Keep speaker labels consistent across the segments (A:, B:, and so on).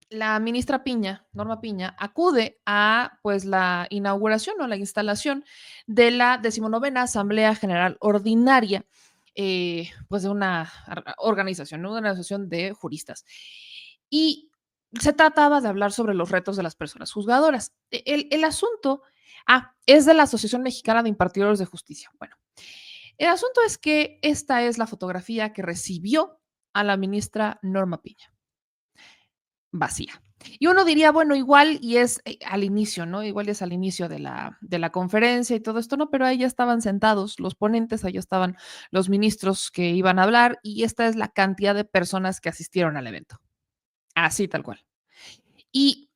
A: la ministra Piña, Norma Piña, acude a pues la inauguración o la instalación de la 19ª Asamblea General Ordinaria, pues de una organización, ¿no? Una asociación de juristas. Y se trataba de hablar sobre los retos de las personas juzgadoras. El asunto, es de la Asociación Mexicana de Impartidores de Justicia. Bueno, el asunto es que esta es la fotografía que recibió a la ministra Norma Piña, vacía. Y uno diría, bueno, igual y es al inicio, ¿no? Igual es al inicio de la conferencia y todo esto, ¿no? Pero ahí ya estaban sentados los ponentes, ahí estaban los ministros que iban a hablar y esta es la cantidad de personas que asistieron al evento. Así tal cual. Y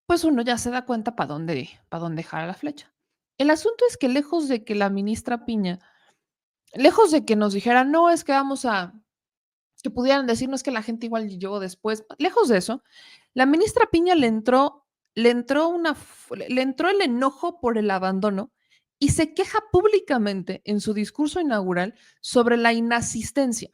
A: pues uno ya se da cuenta para dónde jala la flecha. El asunto es que lejos de que la ministra Piña, lejos de que nos dijera, no, es que vamos a que pudieran decirnos que la gente igual llegó después. Lejos de eso, la ministra Piña le entró el enojo por el abandono y se queja públicamente en su discurso inaugural sobre la inasistencia,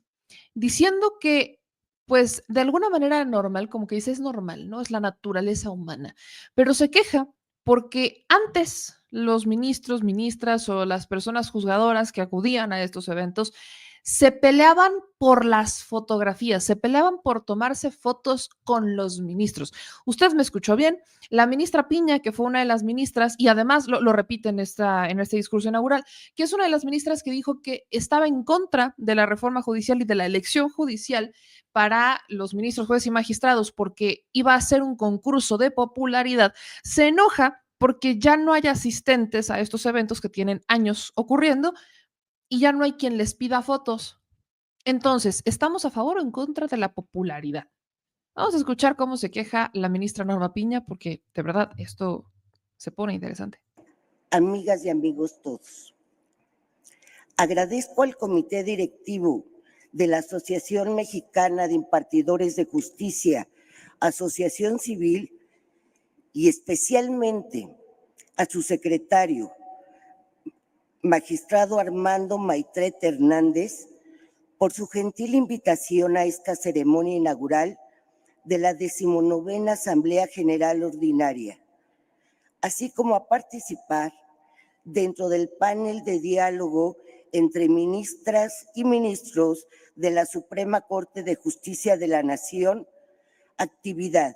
A: diciendo que, pues, de alguna manera normal, como que dice, es normal, ¿no? Es la naturaleza humana, pero se queja porque antes los ministros, ministras o las personas juzgadoras que acudían a estos eventos se peleaban por las fotografías, se peleaban por tomarse fotos con los ministros. Usted me escuchó bien, la ministra Piña, que fue una de las ministras, y además lo repite en este discurso inaugural, que es una de las ministras que dijo que estaba en contra de la reforma judicial y de la elección judicial para los ministros, jueces y magistrados, porque iba a ser un concurso de popularidad, se enoja porque ya no hay asistentes a estos eventos que tienen años ocurriendo y ya no hay quien les pida fotos. Entonces, ¿estamos a favor o en contra de la popularidad? Vamos a escuchar cómo se queja la ministra Norma Piña, porque de verdad esto se pone interesante.
B: Amigas y amigos todos, agradezco al comité directivo de la Asociación Mexicana de Impartidores de Justicia, Asociación Civil, y especialmente a su secretario, magistrado Armando Maitret Hernández, por su gentil invitación a esta ceremonia inaugural de la 19ª Asamblea General Ordinaria, así como a participar dentro del panel de diálogo entre ministras y ministros de la Suprema Corte de Justicia de la Nación, actividad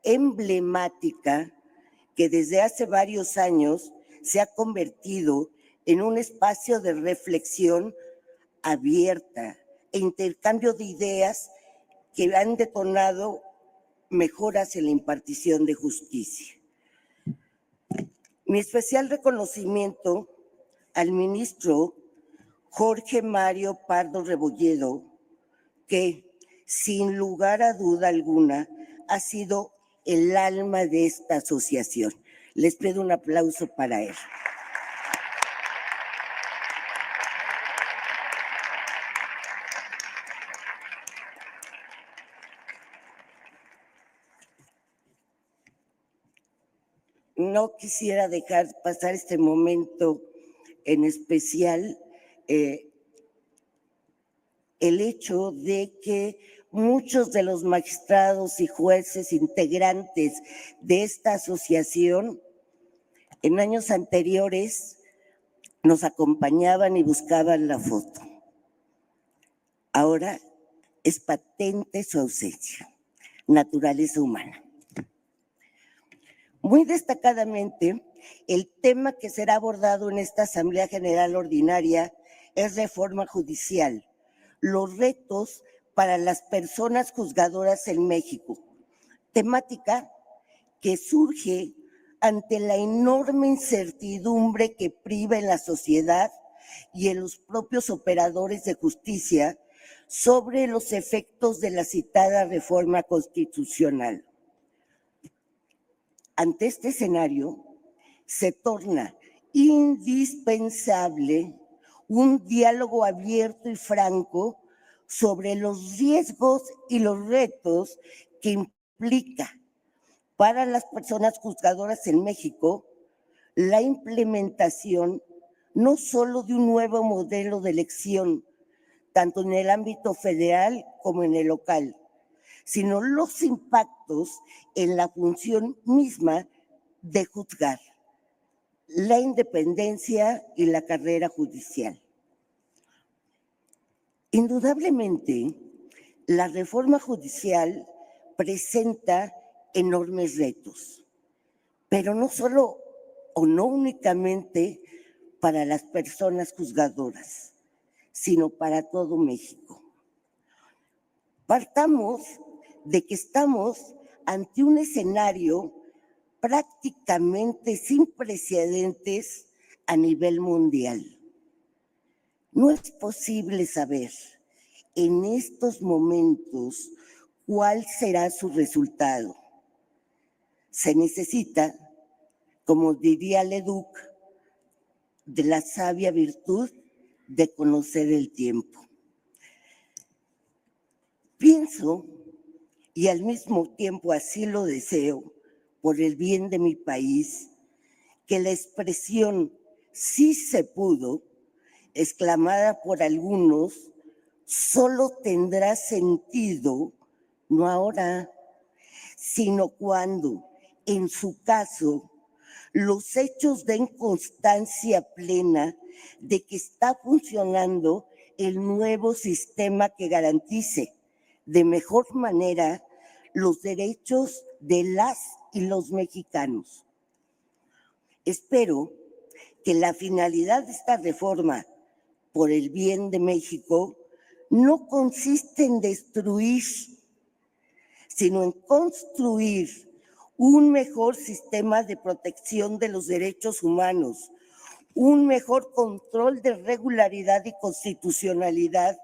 B: emblemática que desde hace varios años se ha convertido en un espacio de reflexión abierta e intercambio de ideas que han detonado mejoras en la impartición de justicia. Mi especial reconocimiento al ministro Jorge Mario Pardo Rebolledo, que sin lugar a duda alguna ha sido el alma de esta asociación. Les pido un aplauso para él. No quisiera dejar pasar este momento en especial, el hecho de que muchos de los magistrados y jueces integrantes de esta asociación en años anteriores nos acompañaban y buscaban la foto. Ahora es patente su ausencia, naturaleza humana. Muy destacadamente, el tema que será abordado en esta Asamblea General Ordinaria es reforma judicial, los retos para las personas juzgadoras en México, temática que surge ante la enorme incertidumbre que priva en la sociedad y en los propios operadores de justicia sobre los efectos de la citada reforma constitucional. Ante este escenario, se torna indispensable un diálogo abierto y franco sobre los riesgos y los retos que implica para las personas juzgadoras en México la implementación no solo de un nuevo modelo de elección, tanto en el ámbito federal como en el local, sino los impactos en la función misma de juzgar, la independencia y la carrera judicial. Indudablemente, la reforma judicial presenta enormes retos, pero no solo o no únicamente para las personas juzgadoras, sino para todo México. Partamos de que estamos ante un escenario prácticamente sin precedentes a nivel mundial. No es posible saber en estos momentos cuál será su resultado. Se necesita, como diría Leduc, de la sabia virtud de conocer el tiempo. Pienso, y al mismo tiempo así lo deseo, por el bien de mi país, que la expresión "sí se pudo", exclamada por algunos, solo tendrá sentido no ahora, sino cuando, en su caso, los hechos den constancia plena de que está funcionando el nuevo sistema que garantice de mejor manera los derechos de las y los mexicanos. Espero que la finalidad de esta reforma por el bien de México no consiste en destruir, sino en construir un mejor sistema de protección de los derechos humanos, un mejor control de regularidad y constitucionalidad,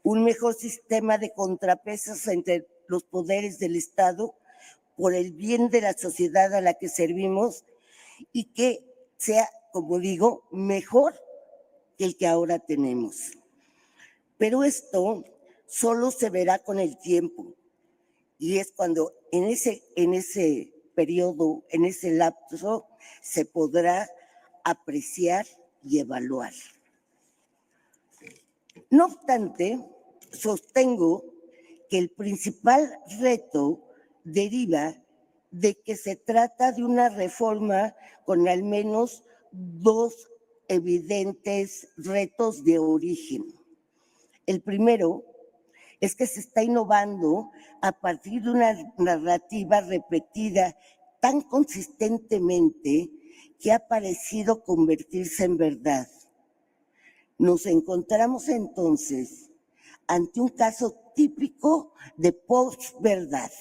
B: un mejor sistema de contrapesos entre los poderes del Estado por el bien de la sociedad a la que servimos y que sea, como digo, mejor que el que ahora tenemos. Pero esto solo se verá con el tiempo y es cuando en ese periodo, en ese lapso, se podrá apreciar y evaluar. No obstante, sostengo que el principal reto deriva de que se trata de una reforma con al menos dos evidentes retos de origen. El primero es que se está innovando a partir de una narrativa repetida tan consistentemente que ha parecido convertirse en verdad. Nos encontramos entonces ante un caso típico de posverdad,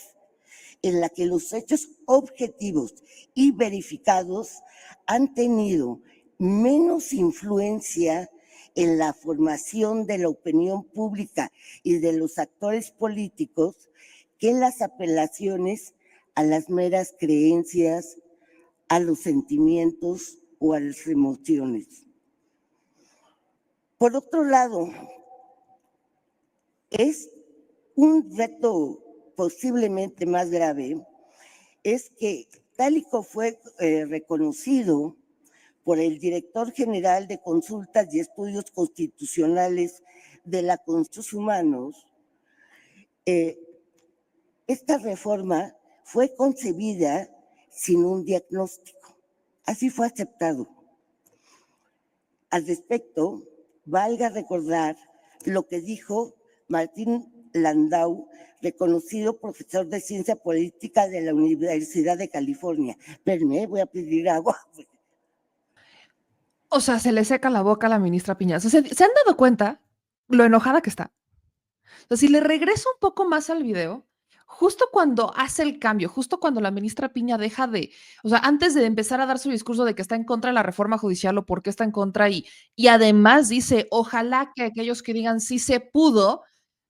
B: en la que los hechos objetivos y verificados han tenido menos influencia en la formación de la opinión pública y de los actores políticos que en las apelaciones a las meras creencias, a los sentimientos o a las emociones. Por otro lado, es un reto posiblemente más grave, es que tal y como fue reconocido por el director general de Consultas y Estudios Constitucionales de la Derechos Humanos, esta reforma fue concebida sin un diagnóstico. Así fue aceptado. Al respecto, valga recordar lo que dijo Martín Landau, reconocido profesor de ciencia política de la Universidad de California. Espérenme, voy a pedir agua.
A: O sea, se le seca la boca a la ministra Piña. O sea, ¿se han dado cuenta lo enojada que está? O sea, si le regreso un poco más al video, justo cuando hace el cambio, justo cuando la ministra Piña deja de, o sea, antes de empezar a dar su discurso de que está en contra de la reforma judicial o por qué está en contra y además dice, ojalá que aquellos que digan sí se pudo,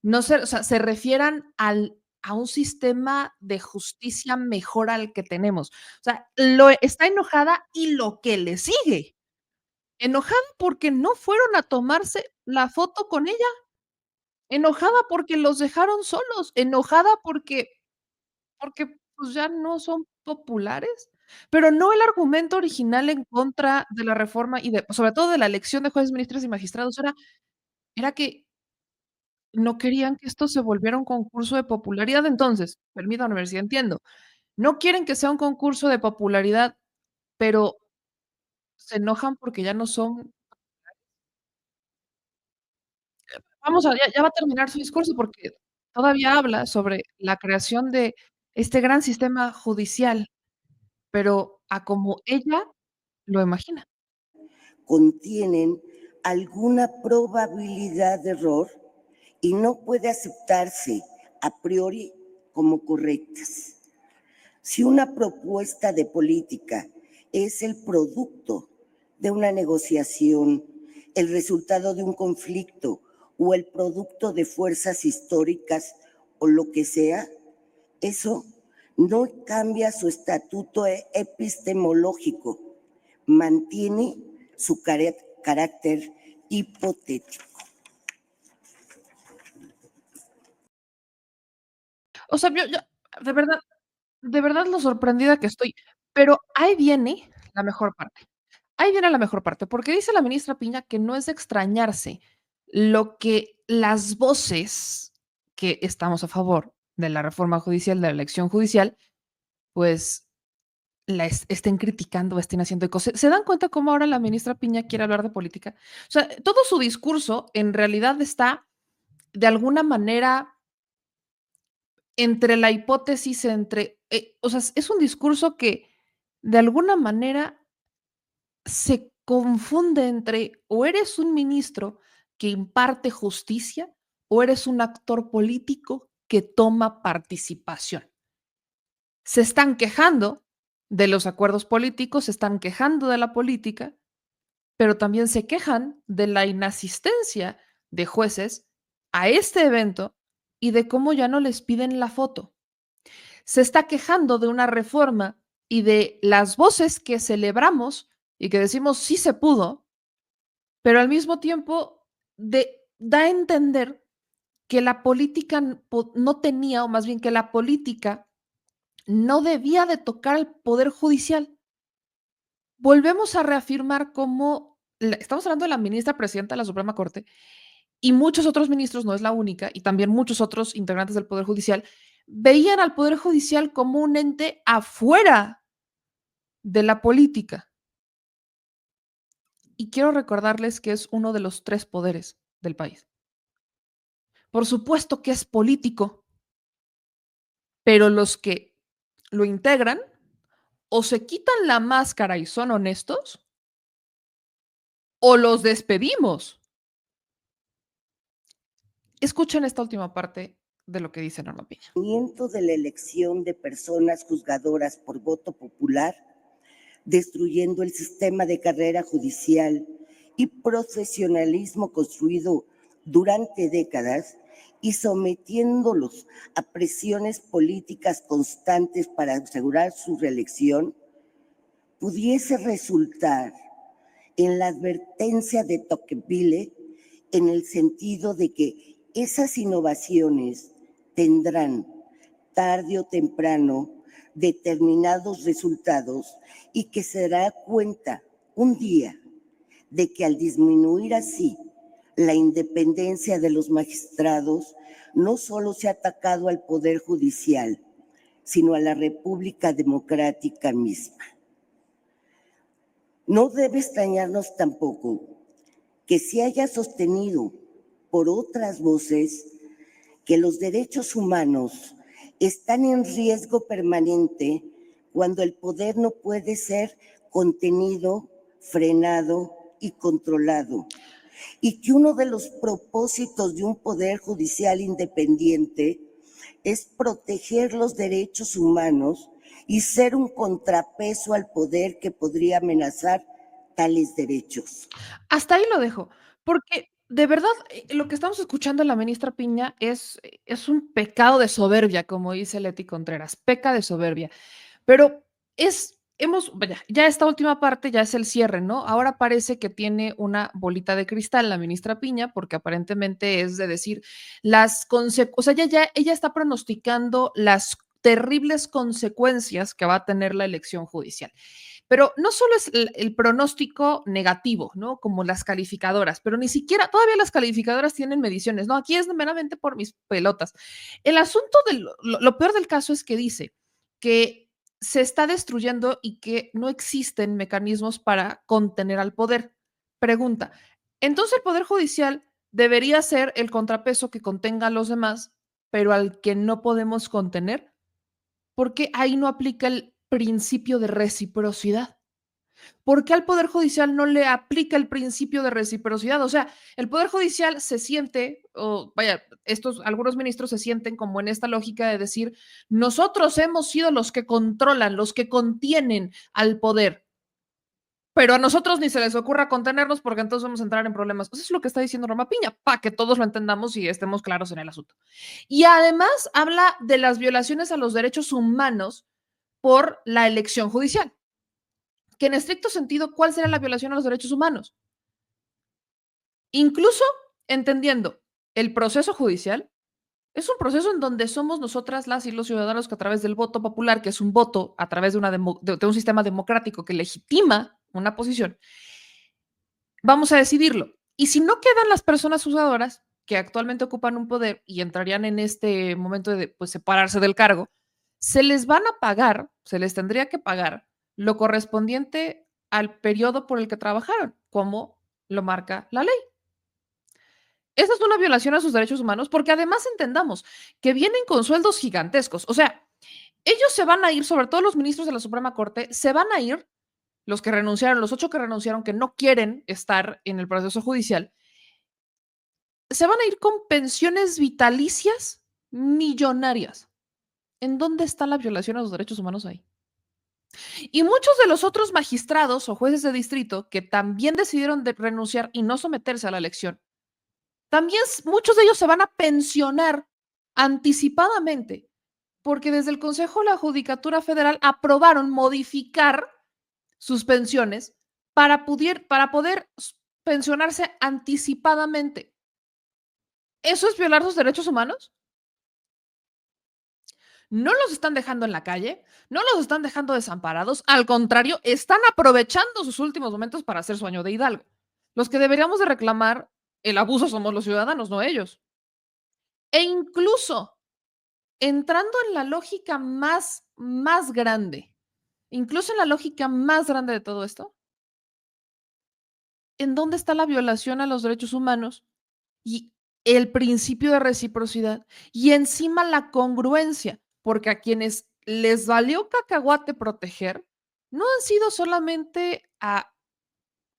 A: no se, o sea, se refieran a un sistema de justicia mejor al que tenemos. O sea, está enojada y lo que le sigue. Enojada porque no fueron a tomarse la foto con ella. Enojada porque los dejaron solos, enojada porque, pues, ya no son populares, pero no el argumento original en contra de la reforma y de sobre todo de la elección de jueces, ministros y magistrados, era que no querían que esto se volviera un concurso de popularidad. Entonces, permítame ver si entiendo. No quieren que sea un concurso de popularidad, pero se enojan porque ya no son. Vamos a ya va a terminar su discurso, porque todavía habla sobre la creación de este gran sistema judicial, pero a como ella lo imagina.
B: Contienen alguna probabilidad de error y no puede aceptarse a priori como correctas. Si una propuesta de política es el producto de una negociación, el resultado de un conflicto o el producto de fuerzas históricas o lo que sea, eso no cambia su estatuto epistemológico, mantiene su carácter hipotético.
A: O sea, yo de verdad de verdad lo sorprendida que estoy, pero ahí viene la mejor parte. Ahí viene la mejor parte, porque dice la ministra Piña que no es de extrañarse lo que las voces que estamos a favor de la reforma judicial, de la elección judicial, pues la estén criticando, estén haciendo eco. ¿Se dan cuenta cómo ahora la ministra Piña quiere hablar de política? O sea, todo su discurso en realidad está de alguna manera entre la hipótesis, entre, o sea, es un discurso que de alguna manera se confunde entre o eres un ministro que imparte justicia o eres un actor político que toma participación. Se están quejando de los acuerdos políticos, se están quejando de la política, pero también se quejan de la inasistencia de jueces a este evento y de cómo ya no les piden la foto. Se está quejando de una reforma y de las voces que celebramos y que decimos sí se pudo, pero al mismo tiempo da a entender que la política no tenía, o más bien que la política no debía de tocar al poder judicial. Volvemos a reafirmar cómo estamos hablando de la ministra presidenta de la Suprema Corte y muchos otros ministros, no es la única, y también muchos otros integrantes del Poder Judicial, veían al Poder Judicial como un ente afuera de la política. Y quiero recordarles que es uno de los 3 poderes del país. Por supuesto que es político, pero los que lo integran o se quitan la máscara y son honestos o los despedimos. Escuchen esta última parte de lo que dice Norma Piña.
B: De la elección de personas juzgadoras por voto popular, destruyendo el sistema de carrera judicial y profesionalismo construido durante décadas y sometiéndolos a presiones políticas constantes para asegurar su reelección, pudiese resultar en la advertencia de Tocqueville en el sentido de que esas innovaciones tendrán tarde o temprano determinados resultados y que se dará cuenta un día de que al disminuir así la independencia de los magistrados, no solo se ha atacado al Poder Judicial, sino a la República Democrática misma. No debe extrañarnos tampoco que se haya sostenido por otras voces que los derechos humanos están en riesgo permanente cuando el poder no puede ser contenido, frenado y controlado. Y que uno de los propósitos de un poder judicial independiente es proteger los derechos humanos y ser un contrapeso al poder que podría amenazar tales derechos.
A: Hasta ahí lo dejo, porque de verdad, lo que estamos escuchando en la ministra Piña es un pecado de soberbia, como dice Leti Contreras, peca de soberbia. Pero vaya, ya esta última parte ya es el cierre, ¿no? Ahora parece que tiene una bolita de cristal la ministra Piña, porque aparentemente es de decir o sea, ella está pronosticando terribles consecuencias que va a tener la elección judicial. Pero no solo es el pronóstico negativo, ¿no? Como las calificadoras, pero ni siquiera, todavía las calificadoras tienen mediciones, ¿no? Aquí es meramente por mis pelotas. El asunto de lo peor del caso es que dice que se está destruyendo y que no existen mecanismos para contener al poder. Pregunta, entonces el Poder Judicial debería ser el contrapeso que contenga a los demás, pero al que no podemos contener, porque ahí no aplica el principio de reciprocidad. ¿Por qué al Poder Judicial no le aplica el principio de reciprocidad? O sea, el Poder Judicial se siente, o vaya, algunos ministros se sienten como en esta lógica de decir, nosotros hemos sido los que controlan, los que contienen al poder, pero a nosotros ni se les ocurra contenernos porque entonces vamos a entrar en problemas. Eso es lo que está diciendo Roma Piña, para que todos lo entendamos y estemos claros en el asunto. Y además habla de las violaciones a los derechos humanos por la elección judicial. Que en estricto sentido, ¿cuál será la violación a los derechos humanos? Incluso entendiendo el proceso judicial, es un proceso en donde somos nosotras, las y los ciudadanos, que a través del voto popular, que es un voto a través de un sistema democrático que legitima una posición, vamos a decidirlo. Y si no quedan las personas usadoras que actualmente ocupan un poder y entrarían en este momento de pues, separarse del cargo, se les van a pagar, se les tendría que pagar lo correspondiente al periodo por el que trabajaron, como lo marca la ley. Esa es una violación a sus derechos humanos, porque además entendamos que vienen con sueldos gigantescos. O sea, ellos se van a ir, sobre todo los ministros de la Suprema Corte, se van a ir, los que renunciaron, los 8 que renunciaron, que no quieren estar en el proceso judicial, se van a ir con pensiones vitalicias millonarias. ¿En dónde está la violación a los derechos humanos ahí? Y muchos de los otros magistrados o jueces de distrito que también decidieron renunciar y no someterse a la elección, también muchos de ellos se van a pensionar anticipadamente, porque desde el Consejo de la Judicatura Federal aprobaron modificar sus pensiones para poder pensionarse anticipadamente. ¿Eso es violar sus derechos humanos? No los están dejando en la calle, no los están dejando desamparados, al contrario, están aprovechando sus últimos momentos para hacer su año de hidalgo. Los que deberíamos de reclamar el abuso somos los ciudadanos, no ellos. E incluso entrando en la lógica más grande, incluso en la lógica más grande de todo esto, ¿en dónde está la violación a los derechos humanos y el principio de reciprocidad? Y encima la congruencia, porque a quienes les valió cacahuate proteger, no han sido solamente a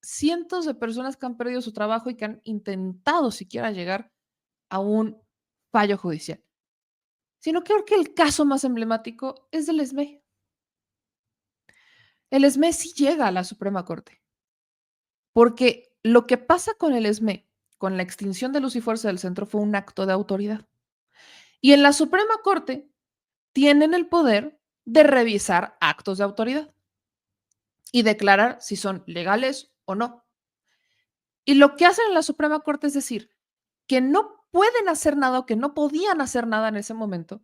A: cientos de personas que han perdido su trabajo y que han intentado siquiera llegar a un fallo judicial, sino que creo que el caso más emblemático es del ESME. El ESME sí llega a la Suprema Corte, porque lo que pasa con el ESME, con la extinción de Luz y Fuerza del Centro, fue un acto de autoridad. Y en la Suprema Corte tienen el poder de revisar actos de autoridad y declarar si son legales o no. Y lo que hacen en la Suprema Corte es decir que no pueden hacer nada o que no podían hacer nada en ese momento,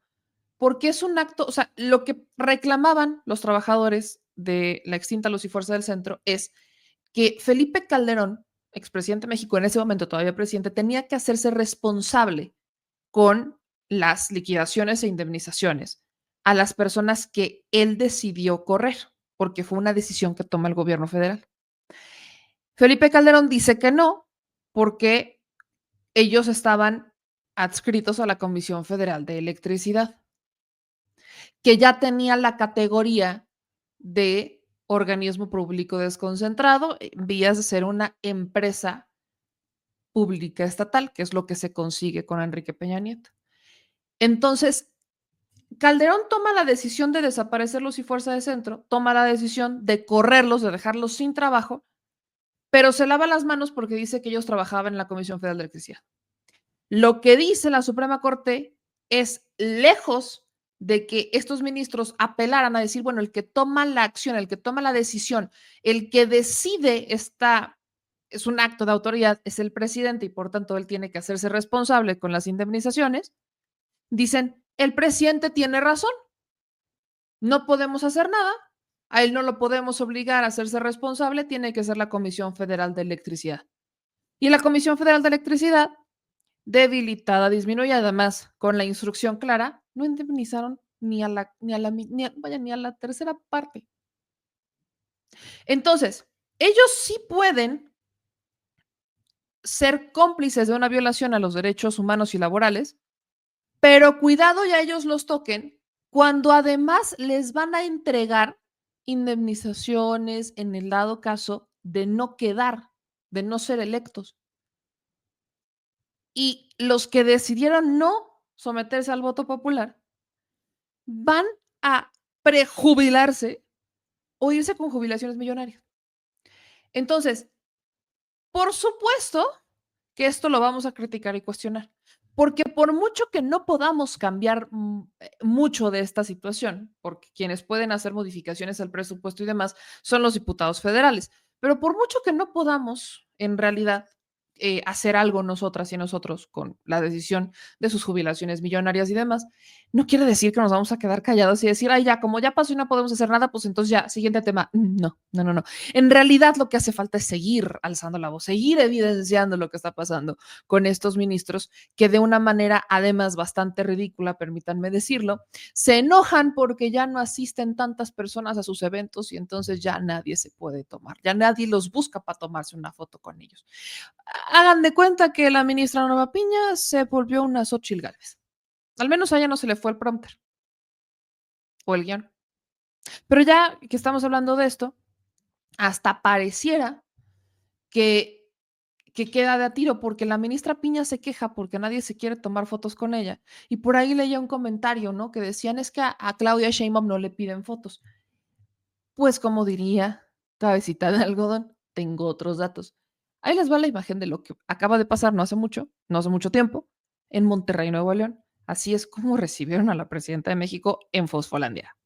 A: porque es un acto, o sea, lo que reclamaban los trabajadores de la extinta Luz y Fuerza del Centro es que Felipe Calderón, expresidente de México, en ese momento todavía presidente, tenía que hacerse responsable con las liquidaciones e indemnizaciones a las personas que él decidió correr, porque fue una decisión que toma el gobierno federal. Felipe Calderón dice que no, porque ellos estaban adscritos a la Comisión Federal de Electricidad, que ya tenía la categoría de organismo público desconcentrado, en vías de ser una empresa pública estatal, que es lo que se consigue con Enrique Peña Nieto. Entonces, Calderón toma la decisión de desaparecer Luz y Fuerza de Centro, toma la decisión de correrlos, de dejarlos sin trabajo, pero se lava las manos porque dice que ellos trabajaban en la Comisión Federal de Electricidad. Lo que dice la Suprema Corte es, lejos de que estos ministros apelaran a decir, bueno, el que toma la acción, el que toma la decisión, el que decide es un acto de autoridad, es el presidente y por tanto él tiene que hacerse responsable con las indemnizaciones, dicen, el presidente tiene razón. No podemos hacer nada, a él no lo podemos obligar a hacerse responsable, tiene que ser la Comisión Federal de Electricidad. Y la Comisión Federal de Electricidad, debilitada, disminuye, además, con la instrucción clara, no indemnizaron ni a la tercera parte. Entonces, ellos sí pueden ser cómplices de una violación a los derechos humanos y laborales, pero cuidado ya ellos los toquen cuando además les van a entregar indemnizaciones en el dado caso de no quedar, de no ser electos. Y los que decidieron no someterse al voto popular van a prejubilarse o irse con jubilaciones millonarias. Entonces, por supuesto que esto lo vamos a criticar y cuestionar, porque por mucho que no podamos cambiar mucho de esta situación, porque quienes pueden hacer modificaciones al presupuesto y demás son los diputados federales, pero por mucho que no podamos en realidad hacer algo nosotras y nosotros con la decisión de sus jubilaciones millonarias y demás, no quiere decir que nos vamos a quedar callados y decir, ay, ya, como ya pasó y no podemos hacer nada, pues entonces ya, siguiente tema. No, no, no, no. En realidad lo que hace falta es seguir alzando la voz, seguir evidenciando lo que está pasando con estos ministros que de una manera además bastante ridícula, permítanme decirlo, se enojan porque ya no asisten tantas personas a sus eventos y entonces ya nadie se puede tomar, ya nadie los busca para tomarse una foto con ellos. Hagan de cuenta que la ministra Norma Piña se volvió una Xóchitl Gálvez. Al menos a ella no se le fue el prompter o el guión. Pero ya que estamos hablando de esto, hasta pareciera que, que queda de a tiro, porque la ministra Piña se queja porque nadie se quiere tomar fotos con ella. Y por ahí leía un comentario, ¿no? Que decían es que a Claudia Sheinbaum no le piden fotos. Pues como diría Cabecita de Algodón, tengo otros datos. Ahí les va la imagen de lo que acaba de pasar no hace mucho tiempo, en Monterrey, Nuevo León. Así es como recibieron a la presidenta de México en Fosfolandia.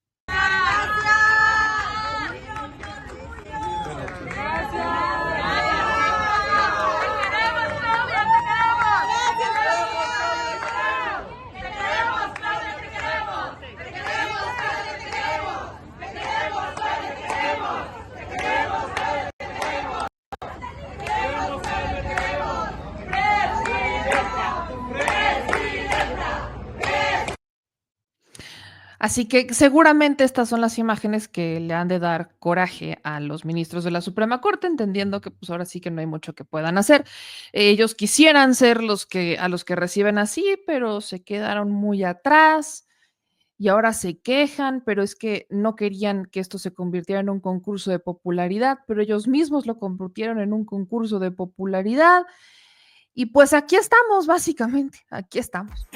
A: Así que seguramente estas son las imágenes que le han de dar coraje a los ministros de la Suprema Corte, entendiendo que pues ahora sí que no hay mucho que puedan hacer. Ellos quisieran ser a los que reciben así, pero se quedaron muy atrás y ahora se quejan, pero es que no querían que esto se convirtiera en un concurso de popularidad, pero ellos mismos lo convirtieron en un concurso de popularidad. Y pues aquí estamos, básicamente, aquí estamos.